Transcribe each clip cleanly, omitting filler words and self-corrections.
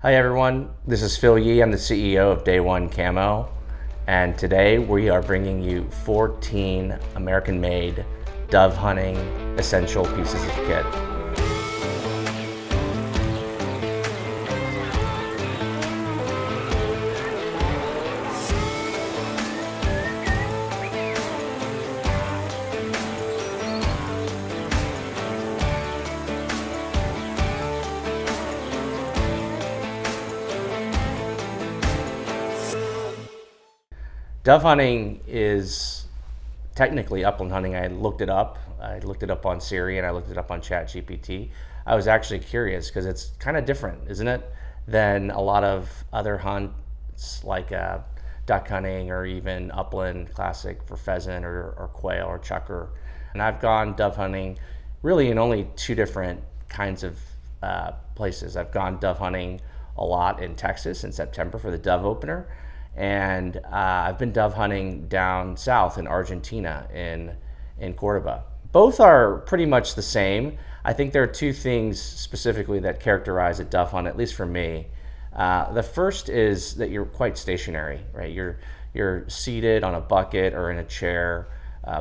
Hi everyone, this is Phil Yee. I'm the CEO of Day One Camo, and today we are bringing you 14 American-made dove hunting essential pieces of kit. Dove hunting is technically upland hunting. I looked it up. I looked it up on Siri and I looked it up on ChatGPT. I was actually curious because it's kind of different, isn't it, than a lot of other hunts like duck hunting or even upland classic for pheasant or quail or chukar. And I've gone dove hunting really in only two different kinds of places. I've gone dove hunting a lot in Texas in September for the dove opener. And I've been dove hunting down south in Argentina in Cordoba. Both are pretty much the same. I think there are two things specifically that characterize a dove hunt, at least for me. The first is that you're quite stationary, right? You're seated on a bucket or in a chair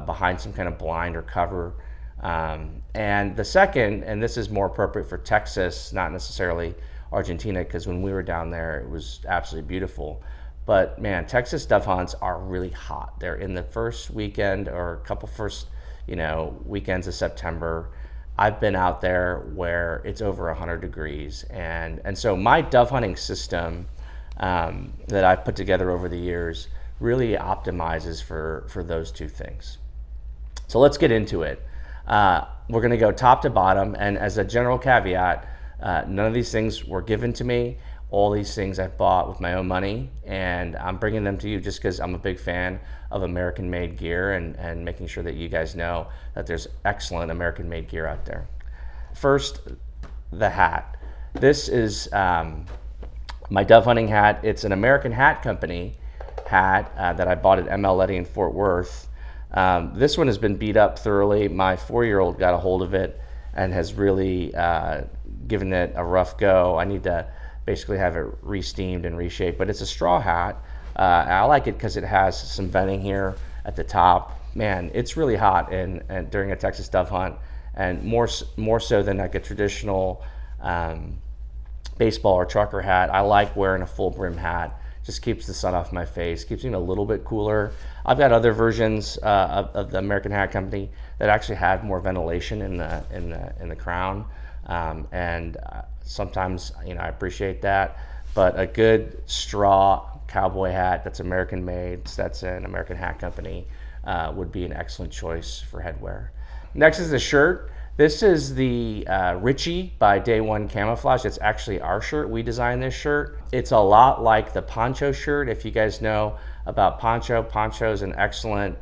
behind some kind of blind or cover. And the second, and this is more appropriate for Texas, not necessarily Argentina, because when we were down there, it was absolutely beautiful. But man, Texas dove hunts are really hot. They're in the first weekend or a couple first, weekends of September. I've been out there where it's over 100 degrees. And so my dove hunting system that I've put together over the years really optimizes for those two things. So let's get into it. We're gonna go top to bottom. And as a general caveat, none of these things were given to me. All these things I've bought with my own money, and I'm bringing them to you just because I'm a big fan of American-made gear and making sure that you guys know that there's excellent American-made gear out there. First, the hat. This is my dove hunting hat. It's an American Hat Company hat that I bought at ML Letty in Fort Worth. This one has been beat up thoroughly. My 4-year-old got a hold of it and has really given it a rough go. I need to basically have it re-steamed and reshaped, but it's a straw hat. I like it because it has some venting here at the top. Man, it's really hot and during a Texas dove hunt, and more so than like a traditional baseball or trucker hat. I like wearing a full brim hat. Just keeps the sun off my face, keeps me a little bit cooler. I've got other versions of the American Hat Company that actually have more ventilation in the crown. Sometimes, I appreciate that, but a good straw cowboy hat that's American made, that's an American Hat Company, would be an excellent choice for headwear. Next is the shirt. This is the Richie by Day One Camouflage. It's actually our shirt. We designed this shirt. It's a lot like the poncho shirt. If you guys know about Poncho, Poncho is an excellent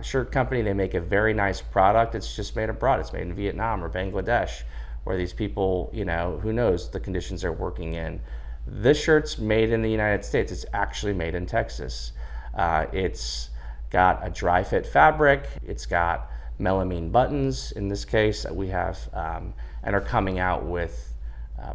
shirt company. They make a very nice product. It's just made abroad. It's made in Vietnam or Bangladesh, where these people, who knows the conditions they're working in. This shirt's made in the United States. It's actually made in Texas. It's got a dry fit fabric. It's got melamine buttons in this case that we have and are coming out with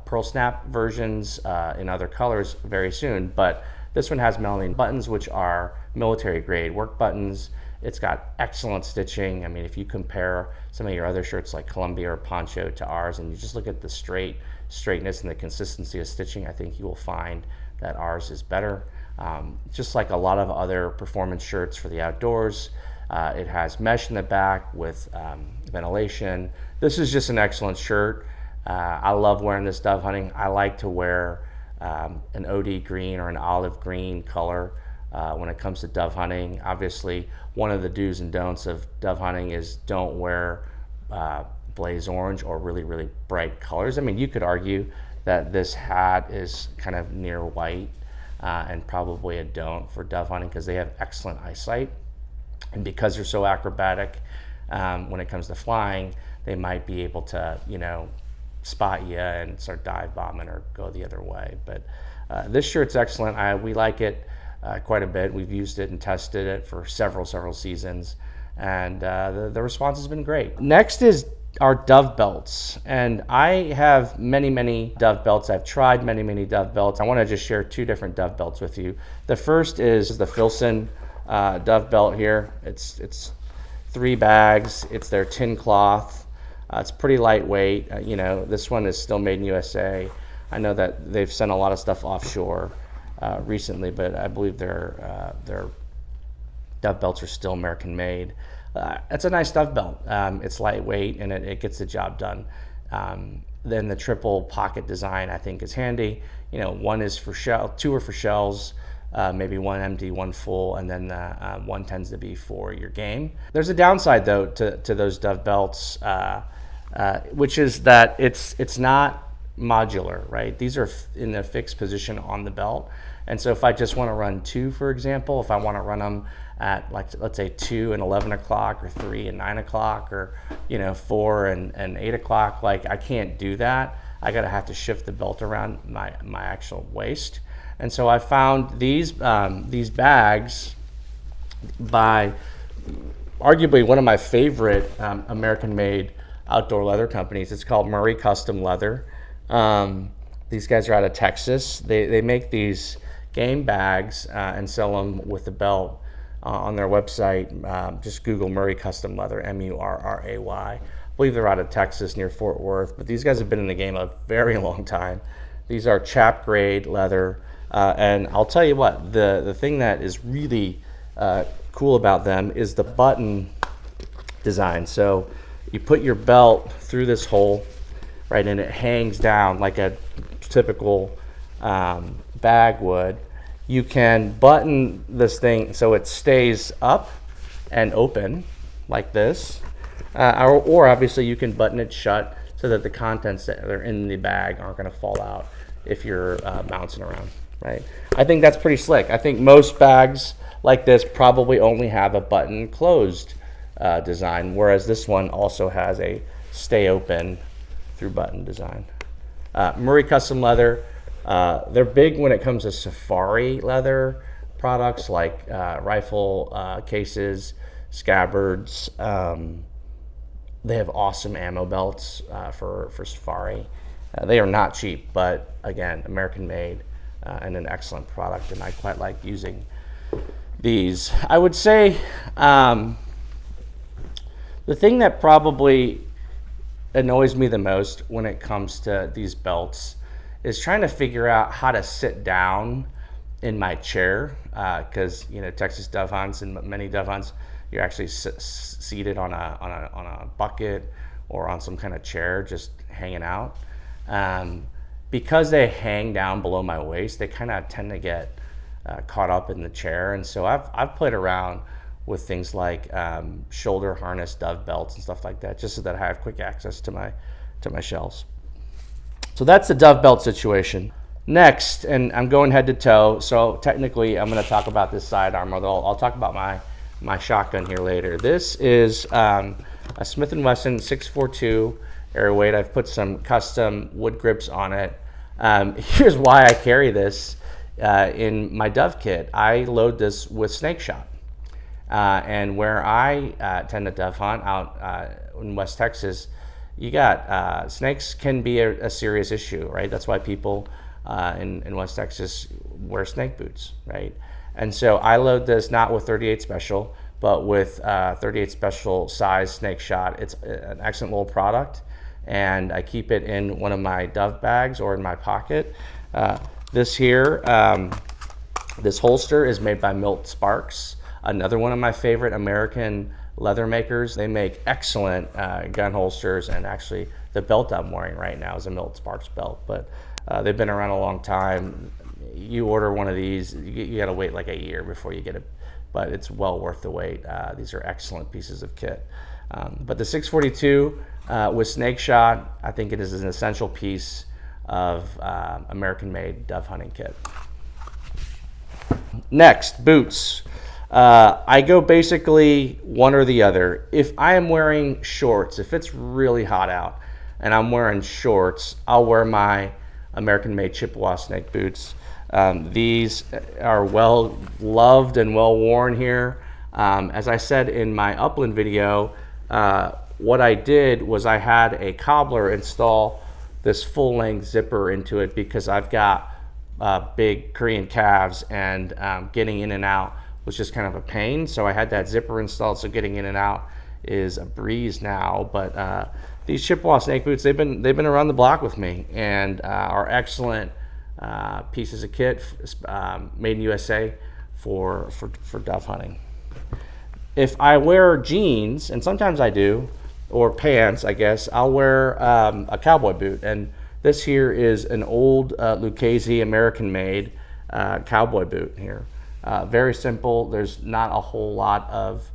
pearl snap versions in other colors very soon. But this one has melamine buttons, which are military grade work buttons. It's got excellent stitching. I mean, if you compare some of your other shirts like Columbia or Poncho to ours, and you just look at the straightness and the consistency of stitching, I think you will find that ours is better. Just like a lot of other performance shirts for the outdoors, it has mesh in the back with ventilation. This is just an excellent shirt. I love wearing this dove hunting. I like to wear an OD green or an olive green color when it comes to dove hunting. Obviously, one of the do's and don'ts of dove hunting is don't wear blaze orange or really, really bright colors. I mean, you could argue that this hat is kind of near white and probably a don't for dove hunting because they have excellent eyesight. And because they're so acrobatic when it comes to flying, they might be able to, spot you and start dive bombing or go the other way. But this shirt's excellent. We like it quite a bit. We've used it and tested it for several seasons, and the response has been great. Next is are dove belts. And I have many dove belts. I've tried many dove belts. I want to just share two different dove belts with you. The first is the Filson dove belt here. It's 3 bags. It's their tin cloth. It's pretty lightweight. You know, this one is still made in USA. I know that they've sent a lot of stuff offshore recently, but I believe their dove belts are still American made. It's a nice dove belt. It's lightweight and it gets the job done. Then the triple pocket design I think is handy. You know, one is for shell, 2 are for shells, maybe 1 empty, 1 full, and then 1 tends to be for your game. There's a downside though to those dove belts, which is that it's not modular, right? These are in the fixed position on the belt. And so if I just want to run 2, for example, if I want to run them at, like, let's say 2 and 11 o'clock or 3 and 9 o'clock, or, you know, 4 and 8 o'clock, like, I can't do that. I gotta have to shift the belt around my actual waist. And so I found these bags by arguably one of my favorite American made outdoor leather companies. It's called Murray Custom Leather. These guys are out of Texas. They make these game bags and sell them with the belt on their website. Just Google Murray Custom Leather, Murray. I believe they're out of Texas near Fort Worth, but these guys have been in the game a very long time. These are chap grade leather, and I'll tell you what, the thing that is really cool about them is the button design. So you put your belt through this hole, right, and it hangs down like a typical bag would. You can button this thing so it stays up and open like this, or obviously you can button it shut so that the contents that are in the bag aren't going to fall out if you're bouncing around, right? I think that's pretty slick. I think most bags like this probably only have a button closed design, whereas this one also has a stay open through button design. Murray Custom Leather, they're big when it comes to safari leather products like rifle cases, scabbards. They have awesome ammo belts for safari. They are not cheap, but again, American made and an excellent product, and I quite like using these. I would say the thing that probably annoys me the most when it comes to these belts is trying to figure out how to sit down in my chair, because you know, Texas dove hunts and many dove hunts, you're actually seated on a bucket or on some kind of chair just hanging out. Because they hang down below my waist, they kind of tend to get caught up in the chair. And so I've played around with things like shoulder harness dove belts and stuff like that, just so that I have quick access to my shells. So that's the dove belt situation. Next, and I'm going head to toe, so technically I'm going to talk about this sidearm, although I'll talk about my shotgun here later. This is a Smith & Wesson 642 Airweight. I've put some custom wood grips on it. Here's why I carry this in my dove kit. I load this with snake shot. And where I tend to dove hunt out in West Texas, you got snakes can be a serious issue, right? That's why people in West Texas wear snake boots, right? And so I load this not with 38 Special, but with 38 Special size snake shot. It's an excellent little product, and I keep it in one of my dove bags or in my pocket. This here, this holster is made by Milt Sparks, another one of my favorite American leather makers. They make excellent gun holsters, and actually the belt I'm wearing right now is a Milt Sparks belt, but they've been around a long time. You order one of these, you gotta wait like a year before you get it, but it's well worth the wait. These are excellent pieces of kit. But the 642 with snake shot, I think it is an essential piece of American made dove hunting kit. Next, boots. I go basically one or the other. If I am wearing shorts, if it's really hot out and I'm wearing shorts, I'll wear my American made Chippewa Snake Boots. These are well loved and well worn here. As I said in my upland video, what I did was I had a cobbler install this full-length zipper into it because I've got big Korean calves, and getting in and out was just kind of a pain. So I had that zipper installed, so getting in and out is a breeze now. But these Chippewa Snake Boots, they've been around the block with me, and are excellent pieces of kit, made in USA for dove hunting. If I wear jeans, and sometimes I do, or pants, I guess, I'll wear a cowboy boot. And this here is an old Lucchese American-made cowboy boot here. Very simple. There's not a whole lot of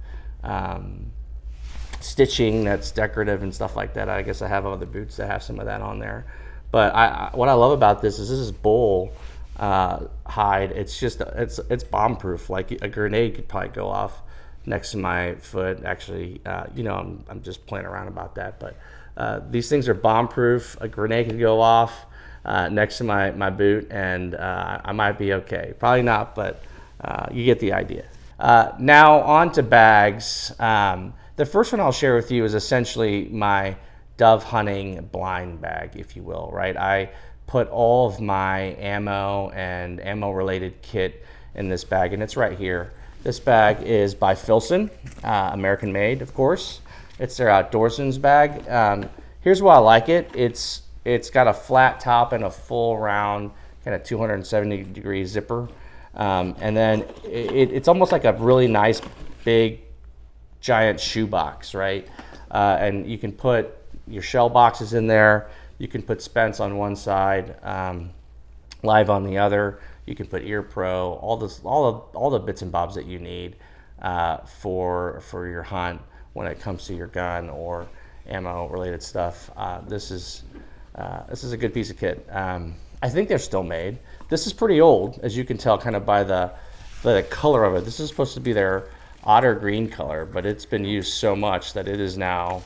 stitching that's decorative and stuff like that. I guess I have other boots that have some of that on there. But what I love about this is bull hide. It's just it's bomb proof. Like a grenade could probably go off next to my foot. Actually, I'm just playing around about that. But these things are bomb proof. A grenade could go off next to my boot, and I might be okay. Probably not, but you get the idea. Now on to bags. The first one I'll share with you is essentially my dove hunting blind bag, if you will, right? I put all of my ammo and ammo related kit in this bag, and it's right here. This bag is by Filson, American made, of course. It's their Outdoorsman's bag. Here's why I like it. It's got a flat top and a full round kind of 270-degree zipper. And then it's almost like a really nice big giant shoebox, right? And you can put your shell boxes in there. You can put Spence on one side, Live on the other. You can put Ear Pro, all the bits and bobs that you need for your hunt when it comes to your gun or ammo related stuff. This is a good piece of kit. I think they're still made. This is pretty old, as you can tell kind of by the color of it. This is supposed to be their otter green color, but it's been used so much that it is now,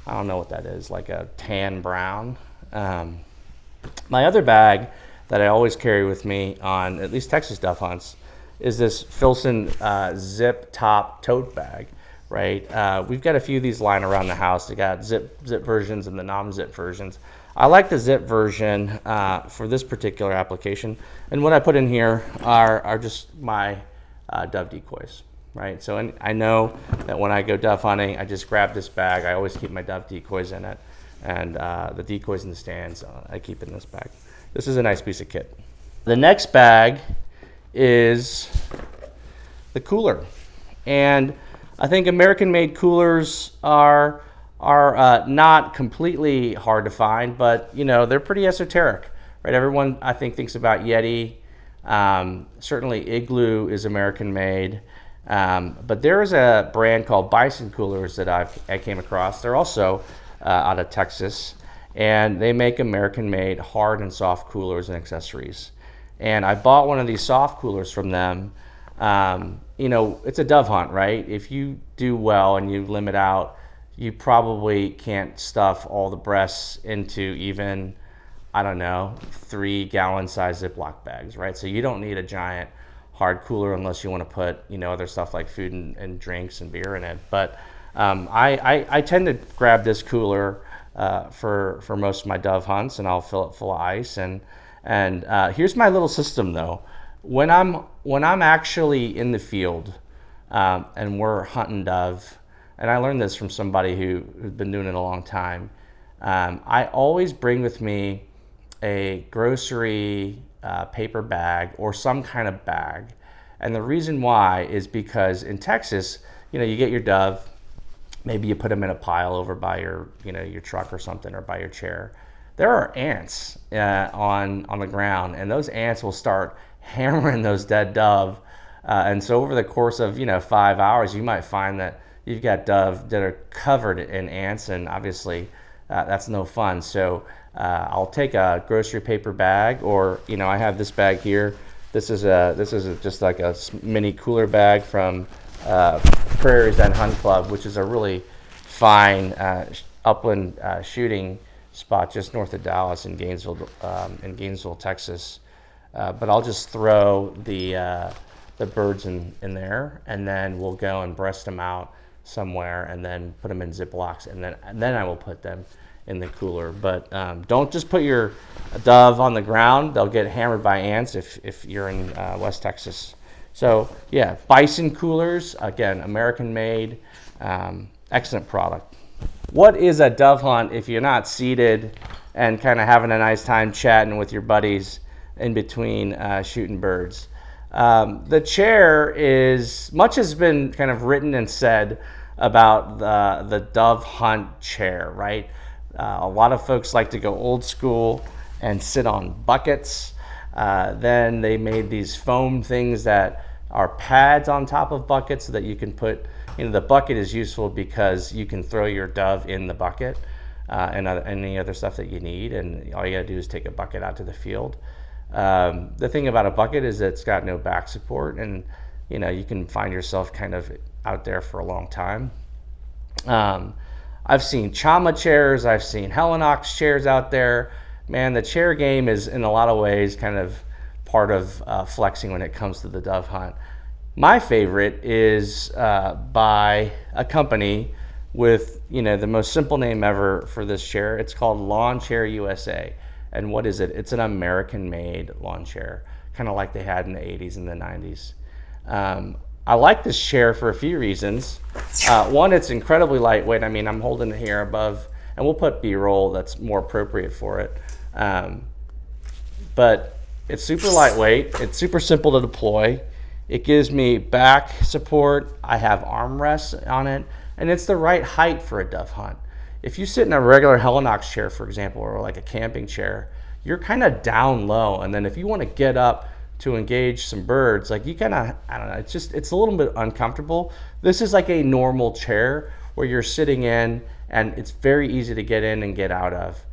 I don't know what that is, like a tan brown. My other bag that I always carry with me on at least Texas dove hunts is this Filson zip top tote bag, right? We've got a few of these lying around the house. They got zip versions and the non-zip versions. I like the zip version for this particular application. And what I put in here are just my dove decoys, right? So I know that when I go dove hunting, I just grab this bag. I always keep my dove decoys in it. And the decoys in the stands, I keep in this bag. This is a nice piece of kit. The next bag is the cooler. And I think American-made coolers are not completely hard to find, but they're pretty esoteric, right? Everyone, I think, thinks about Yeti. Certainly Igloo is American-made. But there is a brand called Bison Coolers that I came across. They're also out of Texas, and they make American-made hard and soft coolers and accessories. And I bought one of these soft coolers from them. It's a dove hunt, right? If you do well and you limit out, you probably can't stuff all the breasts into even, 3-gallon size Ziploc bags, right? So you don't need a giant hard cooler unless you want to put, other stuff like food and drinks and beer in it. But I tend to grab this cooler for most of my dove hunts, and I'll fill it full of ice. And here's my little system though. When I'm actually in the field and we're hunting dove, and I learned this from somebody who's been doing it a long time, I always bring with me a grocery paper bag or some kind of bag. And the reason why is because in Texas, you get your dove, maybe you put them in a pile over by your truck or something, or by your chair. There are ants on the ground, and those ants will start hammering those dead dove. And so over the course of 5 hours, you might find that you've got dove that are covered in ants, and obviously that's no fun. So I'll take a grocery paper bag, or I have this bag here. This is just like a mini cooler bag from Prairie's and Hunt Club, which is a really fine upland shooting spot just north of Dallas in Gainesville, Texas. But I'll just throw the birds in there, and then we'll go and breast them out somewhere and then put them in Ziplocs, and then I will put them in the cooler. But don't just put your dove on the ground. They'll get hammered by ants if you're in West Texas. So yeah, Bison coolers, again, American made, excellent product. What is a dove hunt if you're not seated and kind of having a nice time chatting with your buddies in between shooting birds? The chair is, much has been kind of written and said about the dove hunt chair, right? A lot of folks like to go old school and sit on buckets. Then they made these foam things that are pads on top of buckets so that you can put, the bucket is useful because you can throw your dove in the bucket and any other stuff that you need, and all you gotta do is take a bucket out to the field. The thing about a bucket is that it's got no back support, and you can find yourself kind of out there for a long time. I've seen Chama chairs, I've seen Helinox chairs out there. Man, the chair game is in a lot of ways kind of part of flexing when it comes to the dove hunt. My favorite is by a company with the most simple name ever for this chair. It's called Lawn Chair USA. And what is it? It's an American-made lawn chair, kind of like they had in the 80s and the 90s. I like this chair for a few reasons. One, it's incredibly lightweight. I mean, I'm holding it here above, and we'll put B-roll that's more appropriate for it. But it's super lightweight. It's super simple to deploy. It gives me back support. I have armrests on it, and it's the right height for a dove hunt. If you sit in a regular Helinox chair, for example, or like a camping chair, you're kind of down low. And then if you want to get up to engage some birds, like you kind of, I don't know, it's a little bit uncomfortable. This is like a normal chair where you're sitting in and it's very easy to get in and get out of.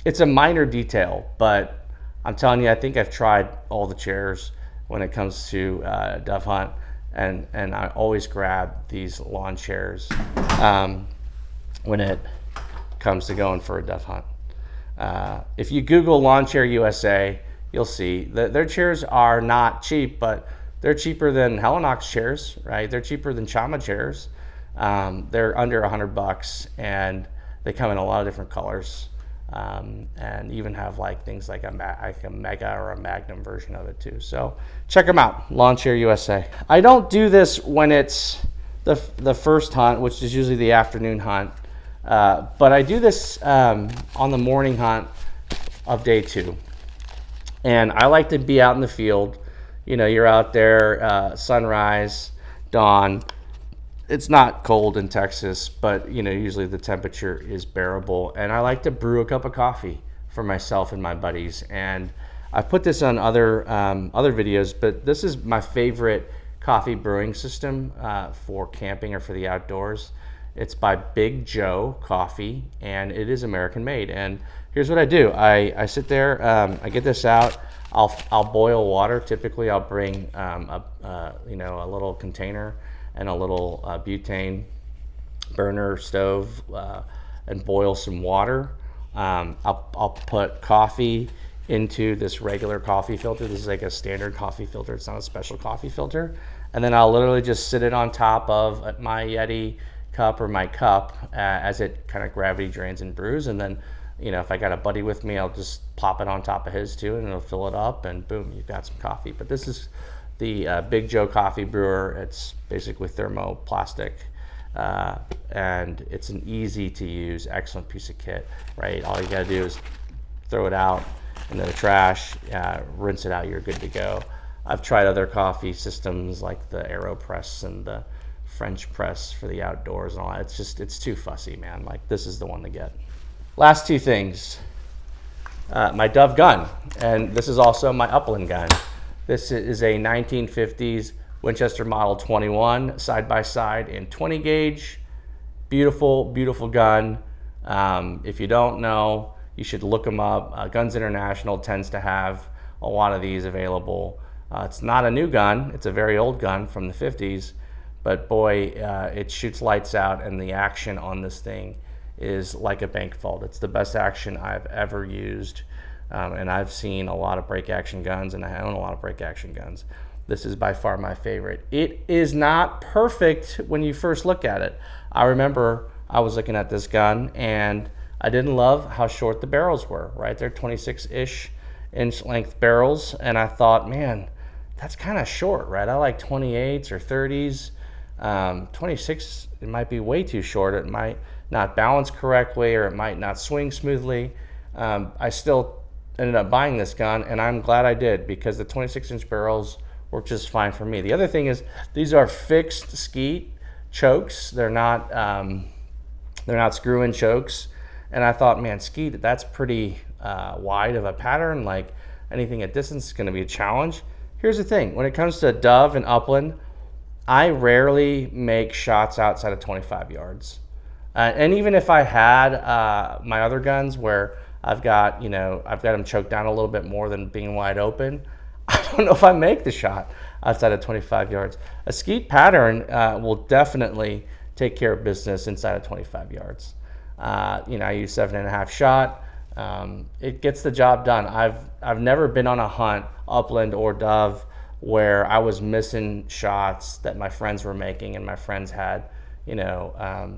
It's a minor detail, but I'm telling you, I think I've tried all the chairs when it comes to dove hunt, and I always grab these lawn chairs when it comes to going for a dove hunt. If you Google Lawn Chair USA, you'll see that their chairs are not cheap, but they're cheaper than Helinox chairs, right? They're cheaper than Chama chairs. They're under $100, and they come in a lot of different colors, and even have like things like a Mega or a Magnum version of it too. So check them out, Lawn Chair USA. I don't do this when it's the first hunt, which is usually the afternoon hunt. But I do this on the morning hunt of day 2. And I like to be out in the field. You're out there, sunrise, dawn. It's not cold in Texas, but usually the temperature is bearable. And I like to brew a cup of coffee for myself and my buddies. And I've put this on other videos, but this is my favorite coffee brewing system for camping or for the outdoors. It's by Big Joe Coffee, and it is American made. And here's what I do. I sit there, I get this out, I'll boil water. Typically I'll bring a little container and a little butane burner stove and boil some water. I'll put coffee into this regular coffee filter. This is like a standard coffee filter. It's not a special coffee filter. And then I'll literally just sit it on top of my Yeti cup or my cup as it kind of gravity drains and brews. And then, if I got a buddy with me, I'll just pop it on top of his too, and it'll fill it up, and boom, you've got some coffee. But this is the Big Joe coffee brewer. It's basically thermoplastic, and it's an easy to use, excellent piece of kit, right? All you gotta do is throw it out into the trash, rinse it out, you're good to go. I've tried other coffee systems like the AeroPress and the French press for the outdoors and all that. It's too fussy, man. Like, this is the one to get. Last 2 things. My dove gun, and this is also my upland gun. This is a 1950s Winchester Model 21 side-by-side in 20 gauge. Beautiful, beautiful gun. If you don't know, you should look them up. Guns International tends to have a lot of these available. It's not a new gun. It's a very old gun from the 50s. But boy, it shoots lights out, and the action on this thing is like a bank vault. It's the best action I've ever used, and I've seen a lot of break action guns, and I own a lot of break action guns. this is by far my favorite. It is not perfect when you first look at it. I remember I was looking at this gun and I didn't love how short the barrels were, right? They're 26-ish inch length barrels, and I thought, man, that's kind of short, right? I like 28s or 30s. 26, it might be way too short. It might not balance correctly, or it might not swing smoothly. I still ended up buying this gun, and I'm glad I did, because the 26-inch barrels work just fine for me. The other thing is, these are fixed skeet chokes. They're not screw-in chokes. And I thought, man, skeet, that's pretty wide of a pattern. Like, anything at distance is going to be a challenge. Here's the thing. When it comes to dove and upland, I rarely make shots outside of 25 yards. And even if I had my other guns where I've got them choked down a little bit more than being wide open, I don't know if I make the shot outside of 25 yards. A skeet pattern will definitely take care of business inside of 25 yards. I use 7.5 shot. It gets the job done. I've never been on a hunt, upland or dove, where I was missing shots that my friends were making, and my friends had,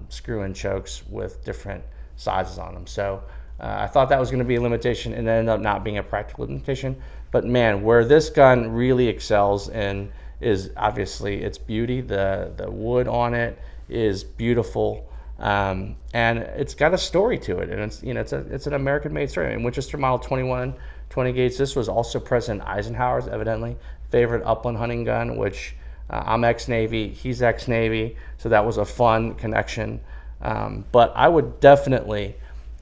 screw-in chokes with different sizes on them. So I thought that was going to be a limitation, and it ended up not being a practical limitation. But man, where this gun really excels in is obviously its beauty. The wood on it is beautiful. And it's got a story to it, and it's an American-made story. And Winchester Model 21 20 gauge. This was also President Eisenhower's evidently favorite upland hunting gun, which I'm ex-Navy, he's ex-Navy, so that was a fun connection. But I would definitely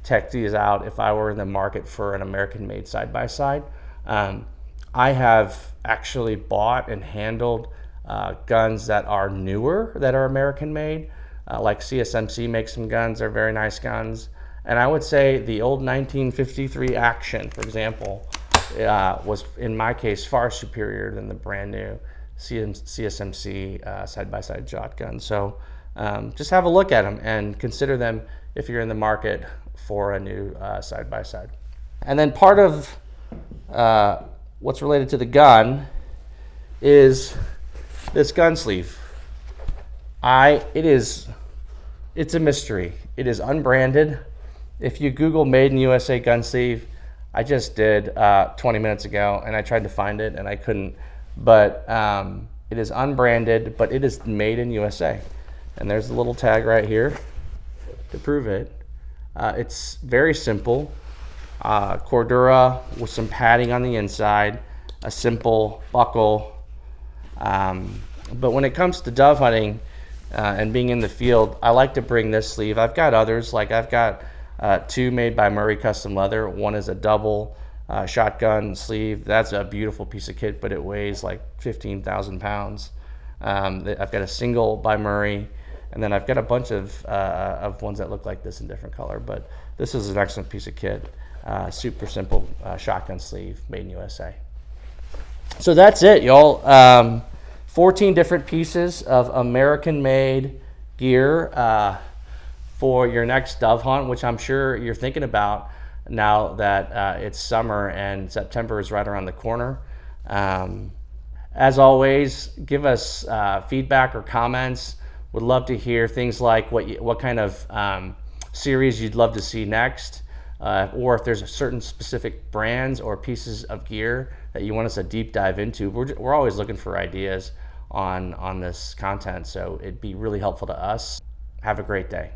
check these out if I were in the market for an American-made side-by-side. I have actually bought and handled guns that are newer, that are American-made. Like CSMC makes some guns. They're very nice guns. And I would say the old 1953 Action, for example, was, in my case, far superior than the brand new CSMC side-by-side shotgun. So just have a look at them and consider them if you're in the market for a new side-by-side. And then part of what's related to the gun is this gun sleeve. It's a mystery. It is unbranded. If you Google Made in USA gun sleeve, I just did 20 minutes ago, and I tried to find it and I couldn't. But it is unbranded, but it is made in USA. And there's the little tag right here to prove it. It's very simple. Cordura with some padding on the inside, a simple buckle. But when it comes to dove hunting, and being in the field, I like to bring this sleeve. I've got others, like I've got two made by Murray Custom Leather. One is a double shotgun sleeve. That's a beautiful piece of kit, but it weighs like 15,000 pounds. I've got a single by Murray, and then I've got a bunch of ones that look like this in different color, but this is an excellent piece of kit. Super simple shotgun sleeve, made in USA. So that's it, y'all. 14 different pieces of American-made gear for your next dove hunt, which I'm sure you're thinking about now that it's summer and September is right around the corner. As always, give us feedback or comments. Would love to hear things like what kind of series you'd love to see next, or if there's a certain specific brands or pieces of gear that you want us to deep dive into. We're always looking for ideas on this content, so it'd be really helpful to us. Have a great day.